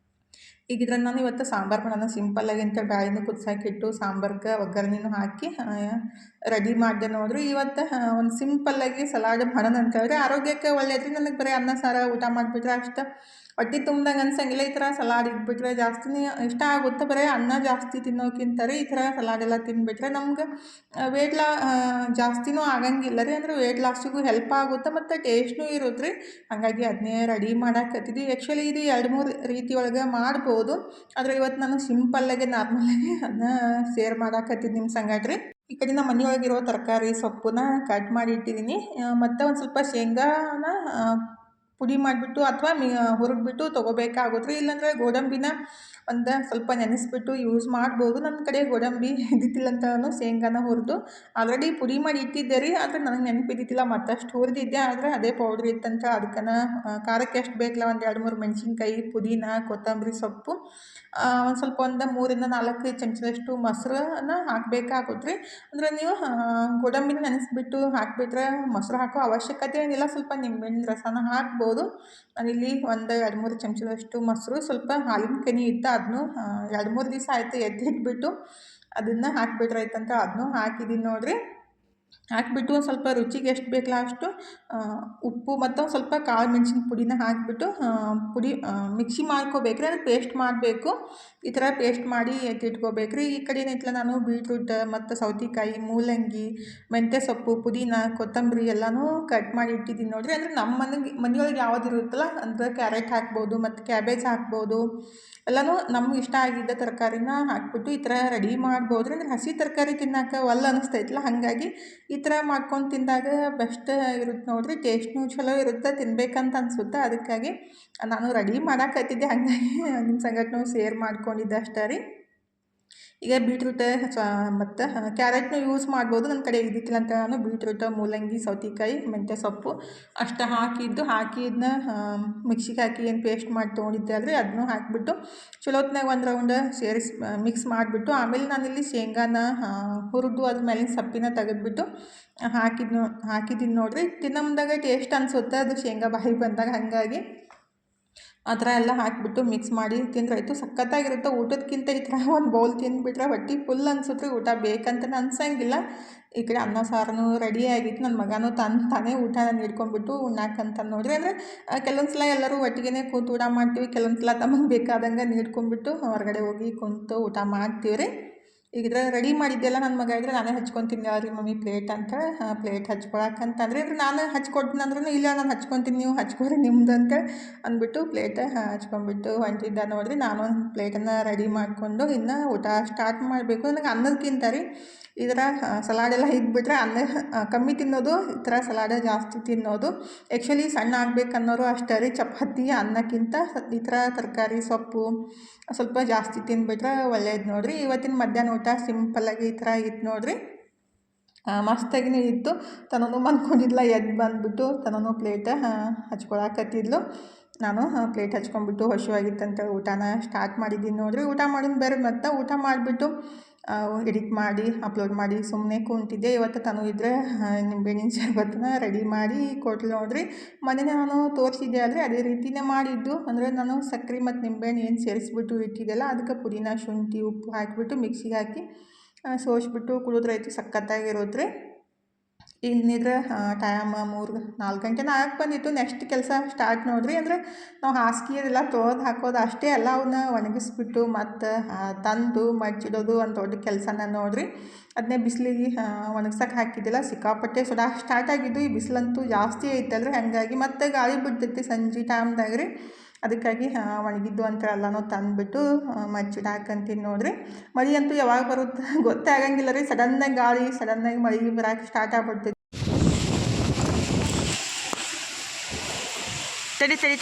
ಈಗಿದ್ರೆ ನಾನು ಇವತ್ತು ಸಾಂಬಾರು ಮಾಡೋಣ ಸಿಂಪಲ್ಲಾಗಿ ಅಂತ ಬ್ಯಾಳಿನೂ ಕುದಿಸಾಕಿಟ್ಟು ಸಾಂಬಾರ್ಗೆ ಒಗ್ಗರಣೆನೂ ಹಾಕಿ ರೆಡಿ ಮಾಡಿದೆ ನೋಡಿರಿ. ಇವತ್ತು ಒಂದು ಸಿಂಪಲ್ಲಾಗಿ ಸಲಾಡ್ ಮಾಡೋಣ ಅಂತ ಹೇಳಿದ್ರೆ ಆರೋಗ್ಯಕ್ಕೆ ಒಳ್ಳೆಯದು ರೀ. ನನಗೆ ಬರೀ ಅನ್ನ ಸಾರು ಊಟ ಮಾಡಿಬಿಟ್ರೆ ಅಷ್ಟು ಹೊಟ್ಟೆ ತುಂಬ್ದಂಗೆ ಅನ್ಸಂಗಿಲ್ಲ. ಈ ಥರ ಸಲಾಡ್ ಇಟ್ಬಿಟ್ರೆ ಜಾಸ್ತಿನೇ ಇಷ್ಟ ಆಗುತ್ತೆ. ಬರೀ ಅನ್ನ ಜಾಸ್ತಿ ತಿನ್ನೋಕ್ಕಿಂತ ರೀ ಈ ಥರ ಸಲಾಡ್ ಎಲ್ಲ ತಿಂದುಬಿಟ್ರೆ ನಮ್ಗೆ ವೇಟ್ ಜಾಸ್ತಿನೂ ಆಗಂಗಿಲ್ಲ ರೀ. ಅಂದರೆ ವೇಟ್ ಲಾಸಿಗೂ ಹೆಲ್ಪ್ ಆಗುತ್ತೆ ಮತ್ತು ಟೇಸ್ಟ್ನೂ ಇರುತ್ತೆ ರೀ. ಹಾಗಾಗಿ ಅದನ್ನೇ ರೆಡಿ ಮಾಡಾಕತ್ತಿದ್ವಿ. ಆ್ಯಕ್ಚುಲಿ ಇದು 2-3 ರೀತಿ ಒಳಗೆ ಮಾಡ್ಬೋದು, ಆದರೆ ಇವತ್ತು ನಾನು ಸಿಂಪಲ್ಲಾಗಿ ನಾರ್ಮಲಾಗಿ ಅದನ್ನ ಶೇರ್ ಮಾಡಾಕತ್ತಿದ್ದು ನಿಮ್ಮ ಸಂಗಡ ರೀ. ಈ ಕಡೆ ನಮ್ಮ ಮನೆಯೊಳಗಿರೋ ತರಕಾರಿ ಸೊಪ್ಪನ್ನ ಕಟ್ ಮಾಡಿ ಇಟ್ಟಿದ್ದೀನಿ. ಮತ್ತು ಒಂದು ಸ್ವಲ್ಪ ಶೇಂಗಾನ ಪುಡಿ ಮಾಡಿಬಿಟ್ಟು ಅಥವಾ ಹುರಿದ್ಬಿಟ್ಟು ತೊಗೋಬೇಕಾಗುತ್ತೆ ರೀ. ಇಲ್ಲಾಂದರೆ ಗೋಡಂಬಿನ ಒಂದು ಸ್ವಲ್ಪ ನೆನೆಸ್ಬಿಟ್ಟು ಯೂಸ್ ಮಾಡ್ಬೋದು. ನನ್ನ ಕಡೆ ಗೋಡಂಬಿ ಇದ್ದಿದ್ದಿಲ್ಲ ಅಂತ ನಾನು ಶೇಂಗಾನ ಹುರಿದು ಆಲ್ರೆಡಿ ಪುಡಿ ಮಾಡಿ ಇಟ್ಟಿದ್ದೆ ರೀ. ಆದರೆ ನನಗೆ ನೆನಪಿದ್ದಿದ್ದಿಲ್ಲ, ಮತ್ತಷ್ಟು ಹುರಿದಿದ್ದೆ. ಆದರೆ ಅದೇ ಪೌಡ್ರ್ ಇತ್ತಂತ ಅದಕ್ಕನ ಖಾರಕ್ಕೆ ಎಷ್ಟು ಬೇಕಲ್ಲ ಒಂದು 2-3 ಮೆಣಸಿನ್ಕಾಯಿ, ಪುದೀನ, ಕೊತ್ತಂಬರಿ ಸೊಪ್ಪು, ಒಂದು ಸ್ವಲ್ಪ ಒಂದು 3-4 ಚಮಚದಷ್ಟು ಮೊಸರನ್ನ ಹಾಕಬೇಕಾಗುತ್ತೆ ರೀ. ಅಂದರೆ ನೀವು ಗೋಡಂಬಿನ ನೆನೆಸ್ಬಿಟ್ಟು ಹಾಕಿಬಿಟ್ರೆ ಮೊಸರು ಹಾಕೋ ಅವಶ್ಯಕತೆ ಏನಿಲ್ಲ, ಸ್ವಲ್ಪ ನಿಂಬೆಹಣ್ಣಿನ ರಸನ ಹಾಕ್ಬೋದು. ನಾನಿಲ್ಲಿ ಒಂದು 2-3 ಚಮಚದಷ್ಟು ಮೊಸರು, ಸ್ವಲ್ಪ ಹಾಲಿನ ಕೆನೆ ಇತ್ತು, ಅದನ್ನು 2-3 ದಿವಸ ಆಯಿತು ಎತ್ತಿಟ್ಬಿಟ್ಟು ಅದನ್ನು ಹಾಕಿಬಿಟ್ರಾಯ್ತಂತ ಅದನ್ನು ಹಾಕಿದ್ದೀನಿ ನೋಡಿರಿ. ಹಾಕಿಬಿಟ್ಟು ಒಂದು ಸ್ವಲ್ಪ ರುಚಿಗೆ ಎಷ್ಟು ಬೇಕಲ್ಲ ಅಷ್ಟು ಉಪ್ಪು ಮತ್ತು ಒಂದು ಸ್ವಲ್ಪ ಕಾಳು ಮೆಣಸಿನ ಪುಡಿನ ಹಾಕಿಬಿಟ್ಟು ಪುಡಿ ಮಿಕ್ಸಿ ಮಾಡ್ಕೋಬೇಕ್ರಿ. ಅದು ಪೇಸ್ಟ್ ಮಾಡಬೇಕು. ಈ ಥರ ಪೇಸ್ಟ್ ಮಾಡಿ ಎತ್ತಿಟ್ಕೋಬೇಕ್ರಿ. ಈ ಕಡೆ ಏನೈತಲ್ಲ ನಾನು ಬೀಟ್ರೂಟ್ ಮತ್ತು ಸೌತೆಕಾಯಿ, ಮೂಲಂಗಿ, ಮೆಂತ್ಯ ಸೊಪ್ಪು, ಪುದೀನ, ಕೊತ್ತಂಬರಿ ಎಲ್ಲನೂ ಕಟ್ ಮಾಡಿ ಇಟ್ಟಿದ್ದೀನಿ ನೋಡಿರಿ. ಅಂದರೆ ನಮ್ಮ ಮನೆಯೊಳಗೆ ಯಾವ್ದು ಇರುತ್ತಲ್ಲ, ಅಂದರೆ ಕ್ಯಾರೆಟ್ ಹಾಕ್ಬೋದು ಮತ್ತು ಕ್ಯಾಬೇಜ್ ಹಾಕ್ಬೋದು. ಎಲ್ಲನೂ ನಮ್ಗೆ ಇಷ್ಟ ಆಗಿದ್ದ ತರಕಾರಿನ ಹಾಕ್ಬಿಟ್ಟು ಈ ಥರ ರೆಡಿ ಮಾಡ್ಬೋದು ರೀ. ಅಂದರೆ ಹಸಿ ತರಕಾರಿ ತಿನ್ನೋಕೆ ಒಲ್ಲೆ ಅನ್ನಿಸ್ತೈತಲ್ಲ, ಹಾಗಾಗಿ ಈ ಥರ ಮಾಡ್ಕೊಂಡು ತಿಂದಾಗ ಬೆಸ್ಟ್ ಇರುತ್ತೆ ನೋಡಿರಿ. ಟೇಸ್ಟ್ನೂ ಚಲೋ ಇರುತ್ತೆ, ತಿನ್ಬೇಕಂತ ಅನಿಸುತ್ತೆ. ಅದಕ್ಕಾಗಿ ನಾನು ರೆಡಿ ಮಾಡಾಕತ್ತಿದ್ದೆ, ಹಾಗಾಗಿ ನಿಮ್ಮ ಸಂಗಟನೂ ಶೇರ್ ಮಾಡ್ಕೊಂಡಿದ್ದೆ ಅಷ್ಟೇ ರೀ. ಈಗ ಬೀಟ್ರೂಟ್ ಮತ್ತು ಕ್ಯಾರೆಟ್ನು ಯೂಸ್ ಮಾಡ್ಬೋದು. ನನ್ನ ಕಡೆ ಇದ್ದಿತ್ತಿಲ್ಲ ಅಂತ ನಾನು ಬೀಟ್ರೂಟ್, ಮೂಲಂಗಿ, ಸೌತೆಕಾಯಿ, ಮೆಂತ್ಯ ಸೊಪ್ಪು ಅಷ್ಟು ಹಾಕಿ ಇದನ್ನ ಮಿಕ್ಸಿಗೆ ಹಾಕಿ ಏನು ಪೇಸ್ಟ್ ಮಾಡಿ ತೊಗೊಂಡಿದ್ದೆ ಆದರೆ ಅದನ್ನೂ ಹಾಕಿಬಿಟ್ಟು ಚಲೋ ಹೊತ್ನಾಗ ಒಂದು ರೌಂಡ್ ಮಿಕ್ಸ್ ಮಾಡಿಬಿಟ್ಟು ಆಮೇಲೆ ನಾನಿಲ್ಲಿ ಶೇಂಗಾನ ಹುರಿದು ಅದ್ರ ಮೇಲಿನ ಸಪ್ಪಿನ ತೆಗೆದ್ಬಿಟ್ಟು ಹಾಕಿದ್ದೀನಿ ನೋಡಿರಿ. ತಿನ್ನಮ್ದಾಗ ಟೇಸ್ಟ್ ಅನಿಸುತ್ತೆ ಅದು ಶೇಂಗಾ ಬಾಯಿಗೆ ಬಂದಾಗ. ಹಾಗಾಗಿ ಆ ಥರ ಎಲ್ಲ ಹಾಕಿಬಿಟ್ಟು ಮಿಕ್ಸ್ ಮಾಡಿ ತಿಂದ್ರೆ ಆಯಿತು, ಸಖತ್ತಾಗಿರುತ್ತೆ. ಊಟದಕ್ಕಿಂತ ಈ ಥರ ಒಂದು ಬೌಲ್ ತಿಂದುಬಿಟ್ರೆ ಹೊಟ್ಟೆ ಫುಲ್ ಅನ್ಸುತ್ತೆ. ಊಟ ಬೇಕಂತ ಅನ್ಸಂಗಿಲ್ಲ. ಈ ಕಡೆ ಅನ್ನ ಸಾರನು ರೆಡಿ ಆಗಿತ್ತು. ನನ್ನ ಮಗನೂ ತಾನೇ ಊಟ ನೀಡ್ಕೊಂಡ್ಬಿಟ್ಟು ಉಣ್ಣಾಕಂತ ನೋಡ್ರಿ. ಅಂದರೆ ಕೆಲವೊಂದು ಸಲ ಎಲ್ಲರೂ ಒಟ್ಟಿಗೆ ಕೂತು ಊಟ ಮಾಡ್ತೀವಿ, ಕೆಲವೊಂದು ಸಲ ತಮಗೆ ಬೇಕಾದಂಗೆ ನೀಡ್ಕೊಂಡ್ಬಿಟ್ಟು ಹೊರಗಡೆ ಹೋಗಿ ಕುಂತು ಊಟ ಮಾಡ್ತೀವಿ ರೀ. ಈಗ ರೆಡಿ ಮಾಡಿದ್ದೆಲ್ಲ ನನ್ನ ಮಗ ಇದ್ರೆ ನಾನೇ ಹಚ್ಕೊತೀನಿ ರೀ ಮಮ್ಮಿ ಪ್ಲೇಟ್ ಅಂತ ಪ್ಲೇಟ್ ಹಚ್ಕೊಳಕ್ಕಂತಂದ್ರೆ ಇದ್ರೆ ನಾನು ಹಚ್ಕೊಡ್ತೀನಿ ಅಂದ್ರೂ ಇಲ್ಲ ನಾನು ಹಚ್ಕೊತೀನಿ ನೀವು ಹಚ್ಕೊರಿ ನಿಮ್ದು ಅಂತ ಅಂದ್ಬಿಟ್ಟು ಪ್ಲೇಟ್ ಹಚ್ಕೊಂಡ್ಬಿಟ್ಟು ಹೊಂಟಿದ್ದ ನೋಡಿರಿ. ನಾನು ಪ್ಲೇಟನ್ನು ರೆಡಿ ಮಾಡಿಕೊಂಡು ಇನ್ನು ಊಟ ಸ್ಟಾರ್ಟ್ ಮಾಡಬೇಕು. ನನಗೆ ಅನ್ನದಕ್ಕಿಂತ ರೀ ಈ ಥರ ಸಲಾಡೆಲ್ಲ ಇದ್ಬಿಟ್ರೆ ಅನ್ನ ಕಮ್ಮಿ ತಿನ್ನೋದು, ಈ ಥರ ಸಲಾಡ ಜಾಸ್ತಿ ತಿನ್ನೋದು. ಆ್ಯಕ್ಚುಲಿ ಸಣ್ಣ ಆಗಬೇಕನ್ನೋರು ಅಷ್ಟೇ ರೀ. ಚಪಾತಿ ಅನ್ನಕ್ಕಿಂತ ಈ ಥರ ತರಕಾರಿ ಸೊಪ್ಪು ಸ್ವಲ್ಪ ಜಾಸ್ತಿ ತಿಂದುಬಿಟ್ರೆ ಒಳ್ಳೇದು ನೋಡಿರಿ. ಇವತ್ತಿನ ಮಧ್ಯಾಹ್ನ ಊಟ ಸಿಂಪಲ್ಲಾಗಿ ಈ ಥರ ಇತ್ತು ನೋಡಿರಿ. ಮಸ್ತಾಗಿನೇ ಇತ್ತು. ತನೂ ಮನ್ಕೊಂಡಿದ್ಲ, ಎದ್ದು ಬಂದುಬಿಟ್ಟು ತನೂ ಪ್ಲೇಟ್ ಹಚ್ಕೊಳಕತ್ತಿದ್ಲು. ನಾನು ಪ್ಲೇಟ್ ಹಚ್ಕೊಂಡ್ಬಿಟ್ಟು ಹಸಿವಾಗಿತ್ತಂತ ಊಟನ ಸ್ಟಾರ್ಟ್ ಮಾಡಿದ್ದೀನಿ ನೋಡಿರಿ. ಊಟ ಮಾಡಿದ ಬೇರೆ ಮತ್ತು ಊಟ ಮಾಡಿಬಿಟ್ಟು ಎಡಿಟ್ ಮಾಡಿ ಅಪ್ಲೋಡ್ ಮಾಡಿ ಸುಮ್ಮನೆ ಕುಂತಿದ್ದೆ. ಇವತ್ತು ತನೂ ಇದ್ದರೆ ನಿಂಬೆಹಣ್ಣಿನ ಶರ್ಬತ್ತನ್ನ ರೆಡಿ ಮಾಡಿ ಕೊಟ್ಲು ನೋಡಿರಿ. ಮನೆ ನಾನು ತೋರಿಸಿದ್ದೆ ಆದರೆ ಅದೇ ರೀತಿಯೇ ಮಾಡಿದ್ದು. ಅಂದರೆ ನಾನು ಸಕ್ಕರೆ ಮತ್ತು ನಿಂಬೆಹಣ್ಣು ಏನು ಸೇರಿಸ್ಬಿಟ್ಟು ಇಟ್ಟಿದ್ದೆಲ್ಲ ಅದಕ್ಕೆ ಪುದೀನ, ಶುಂಠಿ, ಉಪ್ಪು ಹಾಕಿಬಿಟ್ಟು ಮಿಕ್ಸಿಗೆ ಹಾಕಿ ಸೋಸ್ಬಿಟ್ಟು ಕುಡಿದ್ರೈತಿ, ಸಖತ್ತಾಗಿರುತ್ತೆ ರೀ. ಇನ್ನಿದ್ರೆ ಟೈಮ್ 3-4 ಗಂಟೆನ ಆಗಕ್ಕೆ ಬಂದಿತ್ತು. ನೆಕ್ಸ್ಟ್ ಕೆಲಸ ಸ್ಟಾರ್ಟ್ ನೋಡಿರಿ. ಅಂದರೆ ನಾವು ಹಾಸಿಗೆ ಅದೆಲ್ಲ ತೊಳೆದು ಹಾಕೋದು ಅಷ್ಟೇ ಅಲ್ಲ, ಅವನ್ನ ಒಣಗಿಸ್ಬಿಟ್ಟು ಮತ್ತು ತಂದು ಮಡ್ಚಿಡೋದು ಒಂದು ದೊಡ್ಡ ಕೆಲಸನ ನೋಡಿರಿ. ಅದನ್ನೇ ಬಿಸಿಲಿಗೆ ಒಣಗ್ಸಕ್ಕೆ ಹಾಕಿದ್ದಿಲ್ಲ, ಸಿಕ್ಕಾಪಟ್ಟೆ ಸ್ಟಾರ್ಟ್ ಆಗಿದ್ದು. ಈ ಬಿಸಿಲಂತೂ ಜಾಸ್ತಿ ಐತಲ್ರಿ, ಹಾಗಾಗಿ ಮತ್ತೆ ಗಾಳಿ ಬಿಡ್ತೈತಿ ಸಂಜೆ ಟೈಮ್ದಾಗ ರೀ. ಅದಕ್ಕಾಗಿ ಒಣಗಿದ್ದು ಅಂತ ಎಲ್ಲನೂ ತಂದುಬಿಟ್ಟು ಮಡ್ಚಿಡಾಕಂತೀನಿ ನೋಡಿರಿ. ಮಳೆ ಅಂತೂ ಯಾವಾಗ ಬರುತ್ತೆ ಗೊತ್ತೇ ಆಗಂಗಿಲ್ಲ ರೀ. ಸಡನ್ನಾಗಿ ಗಾಳಿ, ಸಡನ್ನಾಗಿ ಮಳೆ ಬರೋಕ್ಕೆ ಸ್ಟಾರ್ಟ್ ಆಗ್ಬಿಡ್ತೈತಿ.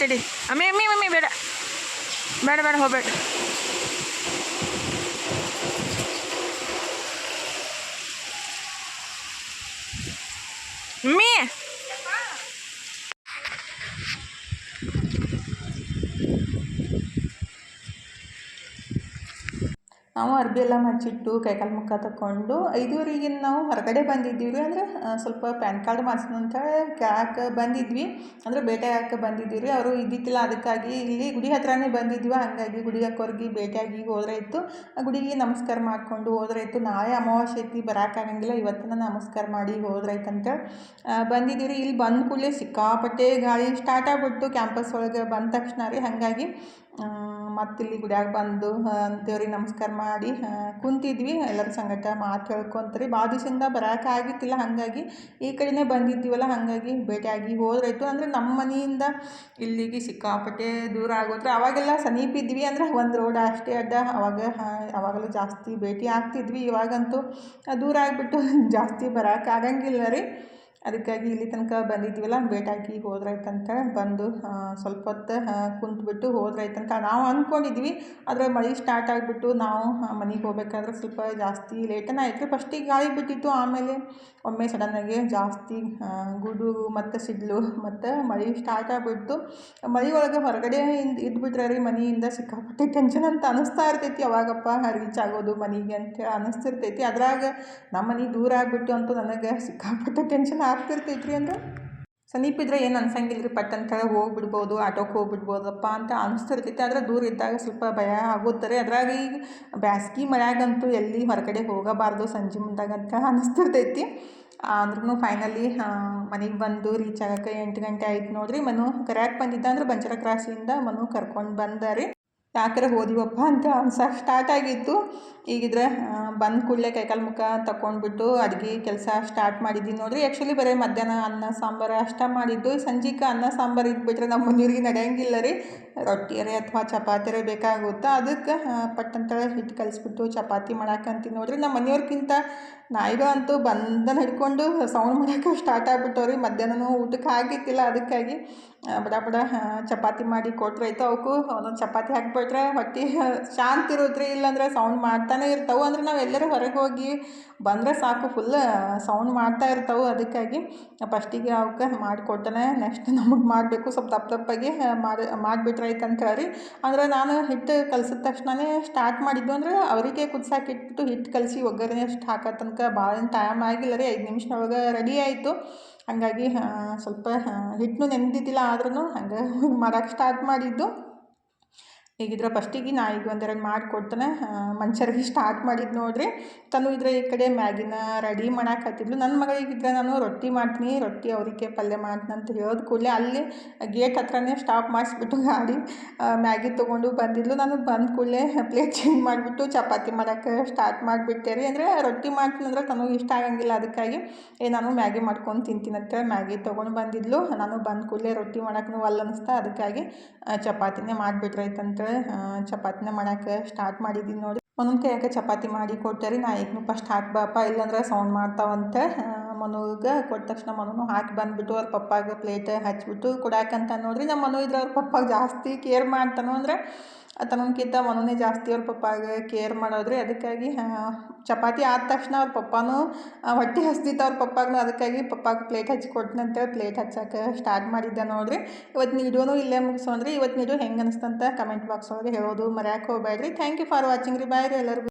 ತಡಿ ಅಮ್ಮಿ ಅಮ್ಮಿ ಮಮ್ಮಿ ಬೇಡ ಬೇಡ ಬೇಡ ಹೋಗ್ಬೇಡ. ಮಮ್ಮಿ ನಾವು ಅರ್ಬಿ ಎಲ್ಲ ಮಚ್ಚಿಟ್ಟು ಕೈಕಾಲು ಮುಖ ತಗೊಂಡು 5:30ಗೆ ನಾವು ಹೊರಗಡೆ ಬಂದಿದ್ದೀವಿ ರೀ. ಅಂದರೆ ಸ್ವಲ್ಪ ಪ್ಯಾನ್ ಕಾರ್ಡ್ ಮಾಡಿಸೋಣಂತ ಕೇಳಕ್ಕೆ ಬಂದಿದ್ವಿ, ಅಂದರೆ ಭೇಟಿಯಾಗಕ್ಕೆ ಬಂದಿದ್ದೀವಿ ರೀ. ಅವರು ಇದ್ದಿತ್ತಿಲ್ಲ, ಅದಕ್ಕಾಗಿ ಇಲ್ಲಿ ಗುಡಿ ಹತ್ರನೇ ಬಂದಿದ್ವಿ. ಹಾಗಾಗಿ ಗುಡಿ ಹಾಕೋರ್ಗೆ ಭೇಟಿಯಾಗಿ ಹೋದ್ರೆ ಇತ್ತು, ಗುಡಿಗೆ ನಮಸ್ಕಾರ ಮಾಡಿಕೊಂಡು ಹೋದ್ರೆ ಇತ್ತು. ನಾಳೆ ಅಮಾವಾಸ್ಯೆ ಐತಿ, ಬರೋಕ್ಕಾಗಂಗಿಲ್ಲ, ಇವತ್ತಿನ ನಮಸ್ಕಾರ ಮಾಡಿ ಹೋದ್ರೈತಂತ ಬಂದಿದ್ದೀವಿ ರೀ. ಇಲ್ಲಿ ಬಂದ ಕೂಡಲೇ ಸಿಕ್ಕಾಪಟ್ಟೆ ಗಾಳಿ ಸ್ಟಾರ್ಟ್ ಆಗಿಬಿಟ್ಟು ಕ್ಯಾಂಪಸ್ ಒಳಗೆ ಬಂದ ತಕ್ಷಣ ರೀ. ಹಾಗಾಗಿ ಮತ್ತಿಲ್ಲಿ ಗುಡಿಯಾಗ ಬಂದು ದೇವ್ರಿಗೆ ನಮಸ್ಕಾರ ಮಾಡಿ ಕುಂತಿದ್ವಿ. ಎಲ್ಲರ ಸಂಗಟ ಮಾತು ಹೇಳ್ಕೊಂತ್ರಿ. ಭಾಳ ದಿವಸದಿಂದ ಬರೋಕ್ಕಾಗಿತ್ತಿಲ್ಲ, ಹಾಗಾಗಿ ಈ ಕಡೆನೇ ಬಂದಿದ್ದೀವಲ್ಲ, ಹಾಗಾಗಿ ಭೇಟಿಯಾಗಿ ಹೋದ್ರಾಯ್ತು. ಅಂದರೆ ನಮ್ಮ ಮನೆಯಿಂದ ಇಲ್ಲಿಗೆ ಸಿಕ್ಕಾಪಟ್ಟೆ ದೂರ ಆಗೋದ್ರೆ ಅವಾಗೆಲ್ಲ ಸಮೀಪಿದ್ವಿ, ಅಂದರೆ ಒಂದು ರೋಡ್ ಅಷ್ಟೇ ಅಡ್ಡ. ಅವಾಗಲೂ ಜಾಸ್ತಿ ಭೇಟಿ ಆಗ್ತಿದ್ವಿ. ಇವಾಗಂತೂ ದೂರ ಆಗಿಬಿಟ್ಟು ಜಾಸ್ತಿ ಬರೋಕ್ಕಾಗಂಗಿಲ್ಲ ರೀ. ಅದಕ್ಕಾಗಿ ಇಲ್ಲಿ ತನಕ ಬಂದಿದ್ದೀವಲ್ಲ, ಭೇಟಿಯಾಗಿ ಹೋದ್ರಾಯ್ತಂತ ಬಂದು ಸ್ವಲ್ಪ ಹೊತ್ತು ಕುಂತ್ಬಿಟ್ಟು ಹೋದ್ರಾಯ್ತಂತ ನಾವು ಅಂದ್ಕೊಂಡಿದ್ವಿ. ಆದರೆ ಮಳೆ ಸ್ಟಾರ್ಟ್ ಆಗಿಬಿಟ್ಟು ನಾವು ಮನೆಗೆ ಹೋಗ್ಬೇಕಾದ್ರೆ ಸ್ವಲ್ಪ ಜಾಸ್ತಿ ಲೇಟನೇ ಆಯ್ತು. ಫಸ್ಟಿಗೆ ಗಾಳಿ ಬಿಟ್ಟಿತ್ತು, ಆಮೇಲೆ ಒಮ್ಮೆ ಸಡನ್ನಾಗಿ ಜಾಸ್ತಿ ಗುಡುಗು ಮತ್ತು ಸಿಡ್ಲು ಮತ್ತು ಮಳೆ ಸ್ಟಾರ್ಟ್ ಆಗಿಬಿಟ್ಟು ಮಳೆ ಒಳಗೆ ಹೊರಗಡೆ ಇದ್ಬಿಟ್ರೆ ರೀ ಮನೆಯಿಂದ ಸಿಕ್ಕಾಪಟ್ಟೆ ಟೆನ್ಷನ್ ಅಂತ ಅನ್ನಿಸ್ತಾ ಇರ್ತೈತಿ. ಯಾವಾಗಪ್ಪ ರೀಚ್ ಆಗೋದು ಮನೆಗೆ ಅಂತ ಅನ್ನಿಸ್ತಿರ್ತೈತಿ. ಅದ್ರಾಗ ನಮ್ಮ ಮನೆ ದೂರ ಆಗಿಬಿಟ್ಟು ಅಂತೂ ನನಗೆ ಸಿಕ್ಕಾಪಟ್ಟೆ ಟೆನ್ಷನ್ ಆಗ್ತಿರ್ತೈತಿ ರೀ. ಅಂದ್ರೆ ಸಮೀಪಿದ್ರೆ ಏನು ಅನ್ಸಂಗಿಲ್ಲ ರೀ, ಪಟ್ ಅಂತ ಹೋಗ್ಬಿಡ್ಬೋದು, ಆಟೋಕ್ಕೆ ಹೋಗ್ಬಿಡ್ಬೋದಪ್ಪ ಅಂತ ಅನಿಸ್ತಿರ್ತೈತಿ. ಆದರೆ ದೂರ ಇದ್ದಾಗ ಸ್ವಲ್ಪ ಭಯ ಆಗುತ್ತಾರೆ. ಅದ್ರಾಗ ಈಗ ಬ್ಯಾಸ್ಗೆ ಮಳೆಯಾಗಂತೂ ಎಲ್ಲಿ ಹೊರಗಡೆ ಹೋಗಬಾರ್ದು ಸಂಜೆ ಮುಂದಾಗಂತ ಅನ್ನಿಸ್ತಿರ್ತೈತಿ. ಅಂದ್ರೂ ಫೈನಲಿ ಮನೆಗೆ ಬಂದು ರೀಚ್ ಆಗೋಕ್ಕೆ 8 ಗಂಟೆ ಆಯ್ತು ನೋಡಿರಿ. ಮನು ಕರ್ಯಾಕೆ ಬಂದಿದ್ದ, ಅಂದ್ರೆ ಬಂಜಾರ ಕ್ರಾಸಿಂದ ಮನು ಕರ್ಕೊಂಡು ಬಂದ ರೀ. ಯಾಕರೆ ಹೋದಿವಪ್ಪ ಅಂತ ಅನ್ಸಕ್ಕೆ ಸ್ಟಾರ್ಟ್ ಆಗಿತ್ತು. ಈಗಿದ್ರೆ ಬಂದ ಕೂಡಲೇ ಕೈಕಾಲು ಮುಖ ತಗೊಂಡ್ಬಿಟ್ಟು ಅಡುಗೆ ಕೆಲಸ ಸ್ಟಾರ್ಟ್ ಮಾಡಿದ್ದೀನಿ ನೋಡಿರಿ. ಆ್ಯಕ್ಚುಲಿ ಬರೀ ಮಧ್ಯಾಹ್ನ ಅನ್ನ ಸಾಂಬಾರು ಅಷ್ಟೇ ಮಾಡಿದ್ದು. ಸಂಜೆಗೆ ಅನ್ನ ಸಾಂಬಾರು ಇದ್ಬಿಟ್ರೆ ನಮ್ಮ ಮನೆಯವ್ರಿಗೆ ನಡೆಯಂಗಿಲ್ಲ ರೀ. ರೊಟ್ಟಿಯರೇ ಅಥವಾ ಚಪಾತಿಯರೇ ಬೇಕಾಗುತ್ತೆ. ಅದಕ್ಕೆ ಪಟ್ಟಂತೇಳಿ ಹಿಟ್ಟು ಕಲಿಸ್ಬಿಟ್ಟು ಚಪಾತಿ ಮಾಡಾಕಂತೀನಿ ನೋಡಿರಿ. ನಮ್ಮ ಮನೆಯವ್ರಿಗಿಂತ ನಾಯಿಗಳು ಅಂತೂ ಬಂದನ ಹಿಡ್ಕೊಂಡು ಸೌಂಡ್ ಮಾಡೋಕೆ ಸ್ಟಾರ್ಟ್ ಆಗಿಬಿಟ್ಟವ್ರಿ. ಮಧ್ಯಾಹ್ನನೂ ಊಟಕ್ಕೆ ಆಗಿತ್ತಿಲ್ಲ, ಅದಕ್ಕಾಗಿ ಬಡ ಬಡ ಚಪಾತಿ ಮಾಡಿ ಕೊಟ್ರೆ ಆಯ್ತು. ಅವಕ್ಕೂ ಒಂದೊಂದು ಚಪಾತಿ ಹಾಕಿಬಿಟ್ರೆ ಹೊಟ್ಟೆ ಶಾಂತ ಇರುತ್ತೆ. ಇಲ್ಲಾಂದ್ರೆ ಸೌಂಡ್ ಮಾಡ್ತಾನೆ ಇರ್ತಾವೆ. ಅಂದ್ರೆ ನಾವು ಎಲ್ಲರೂ ಹೊರಗೆ ಹೋಗಿ ಬಂದರೆ ಸಾಕು, ಫುಲ್ ಸೌಂಡ್ ಮಾಡ್ತಾ ಇರ್ತಾವೆ. ಅದಕ್ಕಾಗಿ ಫಸ್ಟಿಗೆ ಅವಕ್ಕೆ ಮಾಡಿಕೊಡ್ತಾನೆ, ನೆಕ್ಸ್ಟ್ ನಮಗೆ ಮಾಡಬೇಕು. ಸ್ವಲ್ಪ ದಪ್ಪಾಗಿ ಮಾಡಿಬಿಟ್ರೆ ಆಯ್ತು ಅಂತ ಹೇಳಿ. ಅಂದರೆ ನಾನು ಹಿಟ್ಟು ಕಲಸಿದ ತಕ್ಷಣವೇ ಸ್ಟಾರ್ಟ್ ಮಾಡಿದ್ದು. ಅಂದರೆ ಅವರಿಗೆ ಕುದ್ಸಾಕೆ ಇಟ್ಬಿಟ್ಟು ಹಿಟ್ಟು ಕಲಸಿ ಒಗ್ಗರಣೆ ಅಷ್ಟು ಹಾಕೋ ತನಕ ಭಾಳ ಟೈಮ್ ಆಗಿಲ್ಲ ರೀ, 5 ನಿಮಿಷದೊಳಗೆ ರೆಡಿ ಆಯಿತು. ಹಾಗಾಗಿ ಸ್ವಲ್ಪ ಹಿಟ್ಟು ನೆನೆದಿದ್ದಿಲ್ಲ, ಆದ್ರೂ ಹಂಗೆ ಮಾಡೋಕ್ಕೆ ಸ್ಟಾರ್ಟ್ ಮಾಡಿದ್ದು. ಹೀಗಿದ್ರೆ ಫಸ್ಟಿಗೆ ನಾ ಈಗ ಒಂದೆರಡು ಮಾಡಿಕೊಡ್ತಾನೆ. ಮನುಷ್ಯರಿಗೆ ಸ್ಟಾರ್ಟ್ ಮಾಡಿದ್ದು ನೋಡಿರಿ. ತನು ಇದ್ರೆ ಈ ಕಡೆ ಮ್ಯಾಗಿನ ರೆಡಿ ಮಾಡಾಕತ್ತಿದ್ಲು. ನನ್ನ ಮಗಳಿಗಿದ್ರೆ ನಾನು ರೊಟ್ಟಿ ಮಾಡ್ತೀನಿ, ರೊಟ್ಟಿ ಅವರಿಗೆ ಪಲ್ಯ ಮಾಡ್ತೀನಿ ಅಂತ ಹೇಳಿದ ಕೂಡಲೇ ಅಲ್ಲಿ ಗೇಟ್ ಹತ್ರನೇ ಸ್ಟಾಪ್ ಮಾಡಿಸ್ಬಿಟ್ಟು ಗಾಡಿ ಮ್ಯಾಗಿ ತೊಗೊಂಡು ಬಂದಿದ್ಲು. ನಾನು ಬಂದ ಕೂಡಲೇ ಪ್ಲೇಟ್ ಚೇಂಜ್ ಮಾಡಿಬಿಟ್ಟು ಚಪಾತಿ ಮಾಡೋಕ್ಕೆ ಸ್ಟಾರ್ಟ್ ಮಾಡಿಬಿಟ್ಟೆ ರೀ. ಅಂದರೆ ರೊಟ್ಟಿ ಮಾಡ್ತೀನಿ ಅಂದ್ರೆ ತನಗೆ ಇಷ್ಟ ಆಗಂಗಿಲ್ಲ, ಅದಕ್ಕಾಗಿ ನಾನು ಮ್ಯಾಗಿ ಮಾಡ್ಕೊಂಡು ತಿಂತೀನಿ ಅಂತೇಳಿ ಮ್ಯಾಗಿ ತೊಗೊಂಡು ಬಂದಿದ್ಲು. ನಾನು ಬಂದ ಕೂಡಲೇ ರೊಟ್ಟಿ ಮಾಡೋಕ್ಕೂ ಅಲ್ಲ ಅನಿಸ್ತಾ, ಅದಕ್ಕಾಗಿ ಚಪಾತಿನೇ ಮಾಡಿಬಿಟ್ರೈತಂತೇಳಿ ಚಪಾತಿನ ಮಾಡೋಕ್ಕೆ ಸ್ಟಾರ್ಟ್ ಮಾಡಿದ್ದೀನಿ ನೋಡಿ. ಒಂದೊಂದು ಕೈಯಾಗೆ ಚಪಾತಿ ಮಾಡಿ ಕೊಟ್ಟೆ ರೀ. ನಾ ಈಗ ಫಸ್ಟ್ ಹಾಕ್ಬಾಪ, ಇಲ್ಲಾಂದ್ರೆ ಸೌಂಡ್ ಮಾಡ್ತಾವಂತೆ. ಮನುಗೆ ಕೊಟ್ಟ ತಕ್ಷಣ ಮನು ಹಾಕಿ ಬಂದುಬಿಟ್ಟು ಅವ್ರ ಪಪ್ಪಾಗೆ ಪ್ಲೇಟ್ ಹಚ್ಬಿಟ್ಟು ಕೊಡಾಕಂತ ನೋಡ್ರಿ. ನಮ್ಮ ಮನು ಇದ್ರೆ ಅವ್ರ ಪಪ್ಪಾಗೆ ಜಾಸ್ತಿ ಕೇರ್ ಮಾಡ್ತಾನೋ, ಅಂದರೆ ತನಗಿಂತ ಮನುನೇ ಜಾಸ್ತಿ ಅವ್ರ ಪಪ್ಪಾಗೆ ಕೇರ್ ಮಾಡೋದ್ರಿ. ಅದಕ್ಕಾಗಿ ಚಪಾತಿ ಆದ ತಕ್ಷಣ ಅವ್ರ ಪಪ್ಪಾನು ಹೊಟ್ಟೆ ಹಸ್ದಿತ್ತು ಅವ್ರ ಪಪ್ಪಾಗೂ. ಅದಕ್ಕಾಗಿ ಪಪ್ಪಾಗೆ ಪ್ಲೇಟ್ ಹಚ್ಚಿ ಕೊಟ್ಟನಂತೇಳಿ ಪ್ಲೇಟ್ ಹಚ್ಚಕ್ಕೆ ಸ್ಟಾರ್ಟ್ ಮಾಡಿದ್ದೆ ನೋಡಿರಿ. ಇವತ್ತಿನ ವಿಡಿಯೋನು ಇಲ್ಲೇ ಮುಗಿಸೋಣ್ರಿ. ಇವತ್ತಿನ ವಿಡಿಯೋ ಹೆಂಗೆ ಅನಿಸ್ತಂತ ಕಮೆಂಟ್ ಬಾಕ್ಸ್ ಒಳಗೆ ಹೇಳೋದು ಮರ್ಯಾಕೆ ಹೋಗಬೇಡ್ರಿ. ಥ್ಯಾಂಕ್ ಯು ಫಾರ್ ವಾಚಿಂಗ್ ರೀ. ಬಾಯ್ ರೀ ಎಲ್ಲರಿಗೂ.